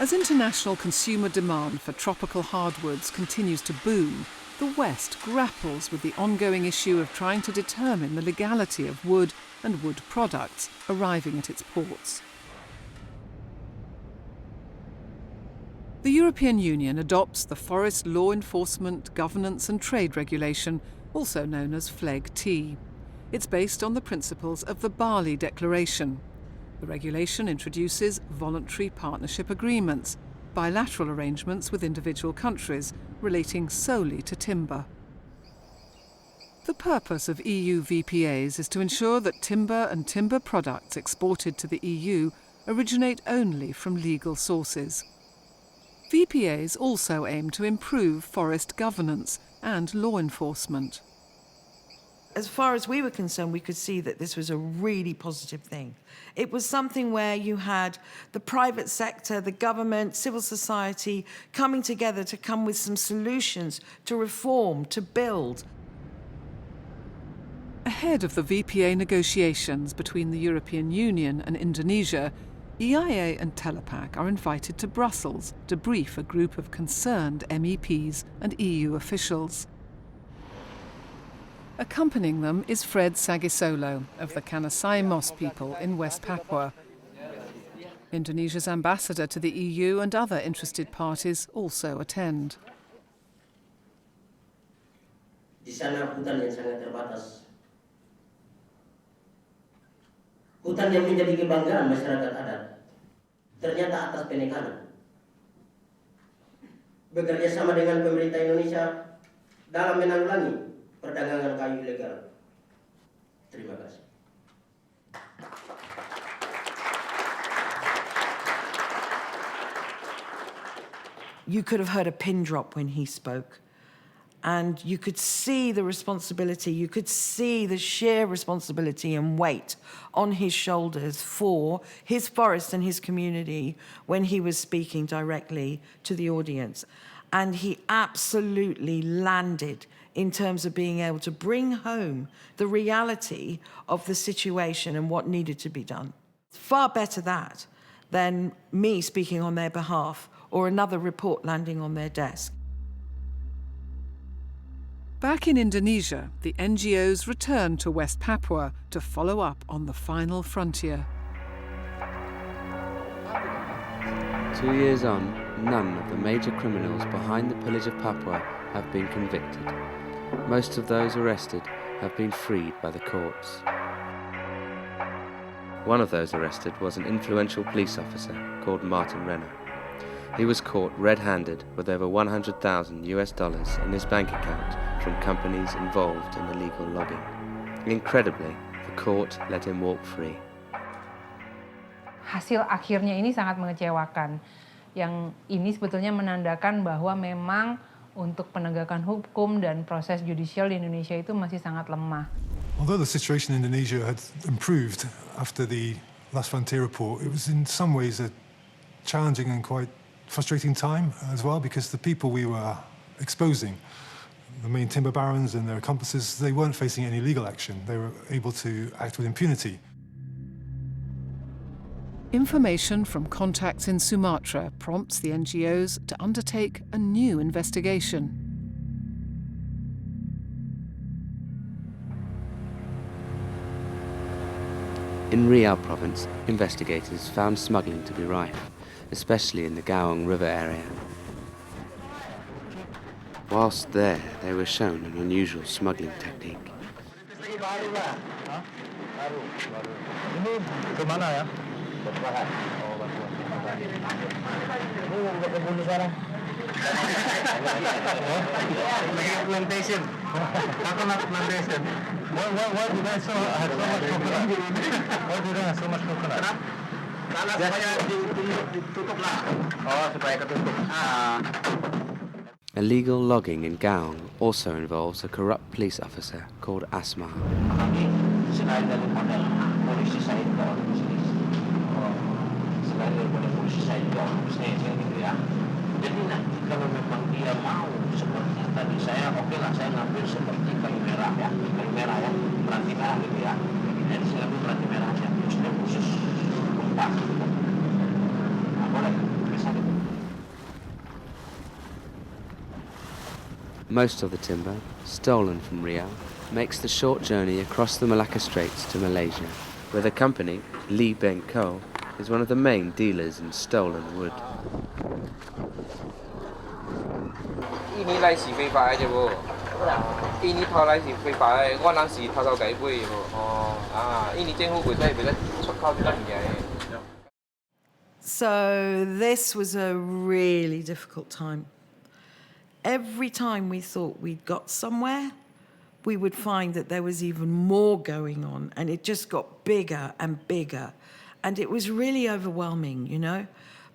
As international consumer demand for tropical hardwoods continues to boom, the West grapples with the ongoing issue of trying to determine the legality of wood and wood products arriving at its ports. The European Union adopts the Forest Law Enforcement, Governance and Trade Regulation, also known as FLEGT. It's based on the principles of the Bali Declaration. The regulation introduces voluntary partnership agreements, bilateral arrangements with individual countries relating solely to timber. The purpose of EU VPAs is to ensure that timber and timber products exported to the EU originate only from legal sources. VPAs also aim to improve forest governance and law enforcement. As far as we were concerned, we could see that this was a really positive thing. It was something where you had the private sector, the government, civil society coming together to come with some solutions to reform, to build. Ahead of the VPA negotiations between the European Union and Indonesia, EIA and Telapak are invited to Brussels to brief a group of concerned MEPs and EU officials. Accompanying them is Fred Sagisolo of the Kanasai Mos people in West Papua. Indonesia's ambassador to the EU and other interested parties also attend. Di sana hutan yang sangat terbatas. Hutan yang menjadi kebanggaan masyarakat adat. Ternyata atas penekanan. Bekerja sama dengan pemerintah Indonesia dalam menanggulangi perdagangan kayu ilegal. Terima kasih. You could have heard a pin drop when he spoke. And you could see the responsibility, you could see the sheer responsibility and weight on his shoulders for his forest and his community when he was speaking directly to the audience. And he absolutely landed in terms of being able to bring home the reality of the situation and what needed to be done. Far better that than me speaking on their behalf or another report landing on their desk. Back in Indonesia, the NGOs returned to West Papua to follow up on the final frontier. 2 years on, none of the major criminals behind the pillage of Papua have been convicted. Most of those arrested have been freed by the courts. One of those arrested was an influential police officer called Martin Renner. He was caught red-handed with over $100,000 in his bank account from companies involved in illegal logging. Incredibly, the court let him walk free. Hasil akhirnya ini sangat mengecewakan. Yang ini sebetulnya menandakan bahwa memang untuk penegakan hukum dan proses judicial di Indonesia itu masih sangat lemah. Although the situation in Indonesia had improved after the Last Frontier report, it was in some ways a challenging and quite frustrating time as well, because the people we were exposing, the main timber barons and their accomplices, they weren't facing any legal action. They were able to act with impunity. Information from contacts in Sumatra prompts the NGOs to undertake a new investigation. In Riau province, investigators found smuggling to be rife, especially in the Kaoem River area. Whilst there, they were shown an unusual smuggling technique. Plantation. Coconut plantation. Why did I have so much coconut? Why did I have so much coconut? Karena supaya ditutup lah. Oh, supaya ketutup. Illegal logging in Kaoem also involves a corrupt police officer called Asma. Kami selain dari model polisi saya juga orang bisnis. Selain dari model polisi saya juga orang bisnis gitu ya. Jadi nanti kalau memang dia mau seperti tadi saya, oke lah saya ngambil seperti kayu merah ya, peranti merah gitu ya. Jadi saya ambil peranti merah aja, khusus gempa. Nah, boleh, bisa gitu. Most of the timber, stolen from Riau, makes the short journey across the Malacca Straits to Malaysia, where the company, Lee Beng Co, is one of the main dealers in stolen wood. 印尼来是非法的啫喎，印尼偷来是非法的，我人是偷偷地买喎。哦，啊，印尼政府袂使出口这个物件的。 So this was a really difficult time. Every time we thought we'd got somewhere, we would find that there was even more going on, and it just got bigger and bigger. And it was really overwhelming, you know?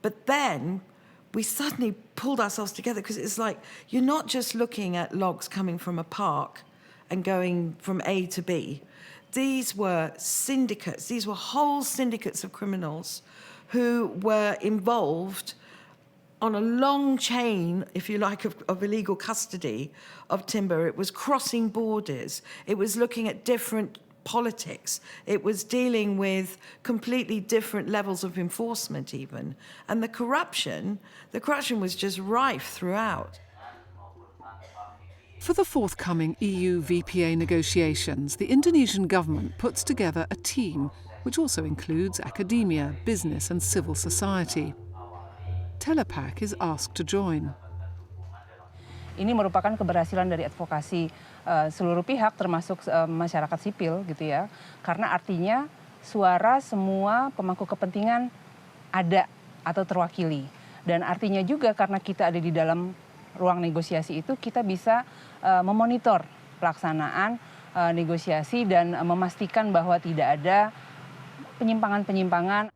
But then we suddenly pulled ourselves together, because it's like, you're not just looking at logs coming from a park and going from A to B. These were syndicates, these were whole syndicates of criminals who were involved on a long chain, if you like, of illegal custody of timber. It was crossing borders. It was looking at different politics. It was dealing with completely different levels of enforcement even. And the corruption was just rife throughout. For the forthcoming EU VPA negotiations, the Indonesian government puts together a team which also includes academia, business and civil society. Telapak is asked to join. Ini merupakan keberhasilan dari advokasi seluruh pihak, termasuk masyarakat sipil, gitu ya. Karena artinya suara semua pemangku kepentingan ada atau terwakili. Dan artinya juga karena kita ada di dalam ruang negosiasi itu, kita bisa memonitor pelaksanaan negosiasi dan memastikan bahwa tidak ada penyimpangan-penyimpangan.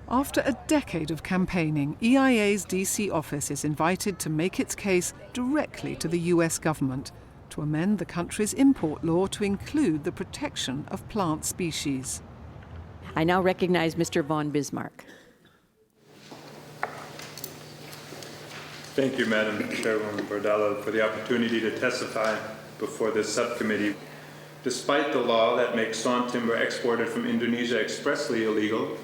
After a decade of campaigning, EIA's DC office is invited to make its case directly to the US government to amend the country's import law to include the protection of plant species. I now recognize Mr. von Bismarck. Thank you, Madam Chairwoman Bardella, for the opportunity to testify before this subcommittee. Despite the law that makes sawn timber exported from Indonesia expressly illegal,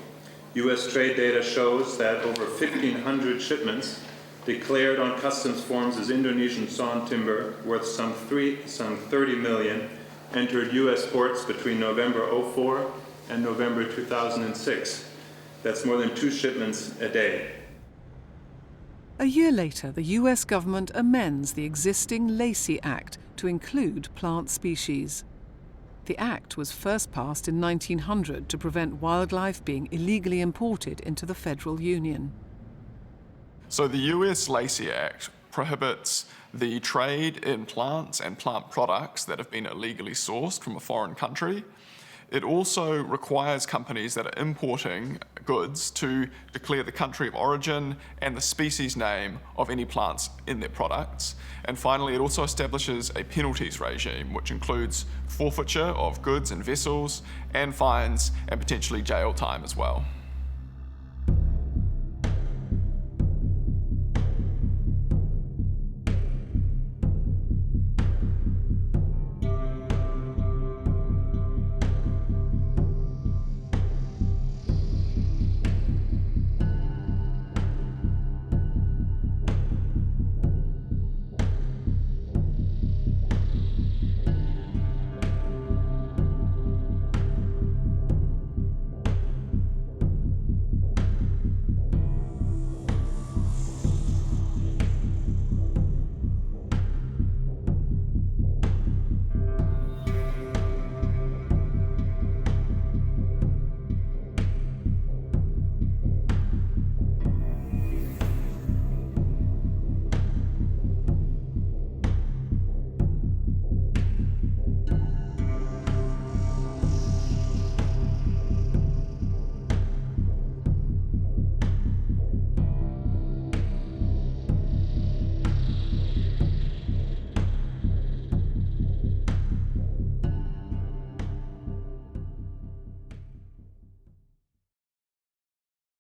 U.S. trade data shows that over 1,500 shipments declared on customs forms as Indonesian sawn timber worth some 30 million entered U.S. ports between November 2004 and November 2006. That's more than 2 shipments a day. A year later, the US government amends the existing Lacey Act to include plant species. The act was first passed in 1900 to prevent wildlife being illegally imported into the Federal Union. So the US Lacey Act prohibits the trade in plants and plant products that have been illegally sourced from a foreign country. It also requires companies that are importing goods to declare the country of origin and the species name of any plants in their products. And finally, it also establishes a penalties regime, which includes forfeiture of goods and vessels, and fines, and potentially jail time as well.